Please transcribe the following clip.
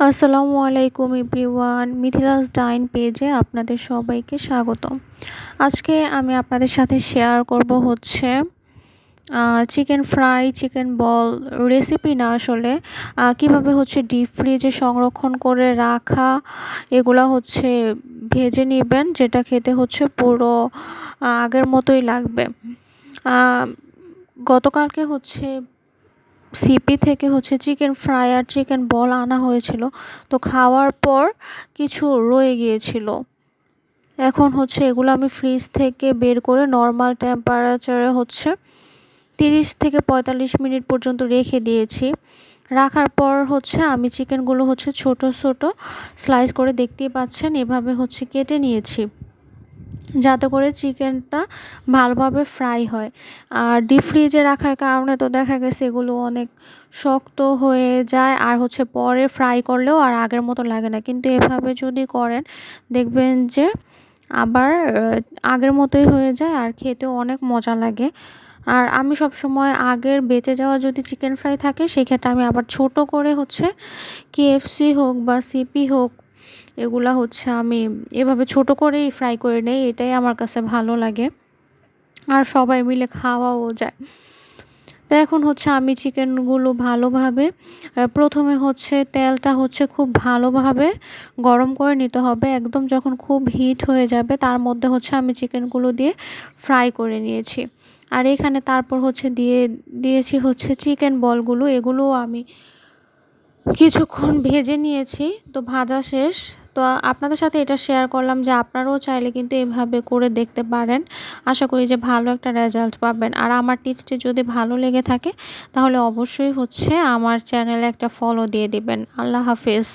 আসসালামু আলাইকুম এভরিওয়ান, মিথিলাস ডাইন পেজে আপনাদের সবাইকে স্বাগতম। আজকে আমি আপনাদের সাথে শেয়ার করব হচ্ছে চিকেন ফ্রাই, চিকেন বল রেসিপি না আসলে কিভাবে হচ্ছে ডিপ ফ্রিজে সংরক্ষণ করে রাখা এগুলা হচ্ছে ভেজে নেবেন, যেটা খেতে হচ্ছে পুরো আগের মতোই লাগবে। আ গতকালকে হচ্ছে সিপি থেকে হচ্ছে চিকেন ফ্রাই আর চিকেন বল আনা হয়েছিল। তো খাওয়ার পর কিছু রয়ে গিয়েছিল। এখন হচ্ছে এগুলো আমি ফ্রিজ থেকে বের করে নর্মাল টেম্পারেচারে হচ্ছে 30 থেকে 45 মিনিট পর্যন্ত রেখে দিয়েছি। রাখার পর হচ্ছে আমি চিকেনগুলো হচ্ছে ছোট ছোট স্লাইস করে, দেখতেই পাচ্ছেন এভাবে হচ্ছে কেটে নিয়েছি, যাতে করে চিকেনটা ভালোভাবে ফ্রাই হয়। আর ডিপ ফ্রিজে রাখার কারণে তো দেখা গেছে এগুলো অনেক শক্ত হয়ে যায়, আর হচ্ছে পরে ফ্রাই করলেও আর আগের মতো লাগে না। কিন্তু এভাবে যদি করেন দেখবেন যে আবার আগের মতোই হয়ে যায় আর খেতেও অনেক মজা লাগে। আর আমি সবসময় আগের বেঁচে যাওয়া যদি চিকেন ফ্রাই থাকে সেক্ষেত্রে আমি আবার ছোট করে হচ্ছে কেএফসি হোক বা সিপি হোক, এগুলা হচ্ছে আমি এভাবে ছোট করেই ফ্রাই করে নেই। এটাই আমার কাছে ভালো লাগে আর সবাই মিলে খাওয়াও যায়। তো এখন হচ্ছে আমি চিকেনগুলো ভালোভাবে প্রথমে হচ্ছে তেলটা হচ্ছে খুব ভালোভাবে গরম করে নিতে হবে। একদম যখন খুব হিট হয়ে যাবে তার মধ্যে হচ্ছে আমি চিকেনগুলো দিয়ে ফ্রাই করে নিয়েছি। আর এখানে তারপর হচ্ছে দিয়েছি হচ্ছে চিকেন বলগুলো, এগুলোও আমি কিছুক্ষণ ভেজে নিয়েছি। তো ভাজা শেষ। তো আপনাদের সাথে এটা শেয়ার করলাম যে আপনারাও চাইলে কিন্তু এভাবে করে দেখতে পারেন। আশা করি যে ভালো একটা রেজাল্ট পাবেন। আর আমার টিপসটি যদি ভালো লেগে থাকে তাহলে অবশ্যই হচ্ছে আমার চ্যানেলে একটা ফলো দিয়ে দিবেন। আল্লাহ হাফেজ।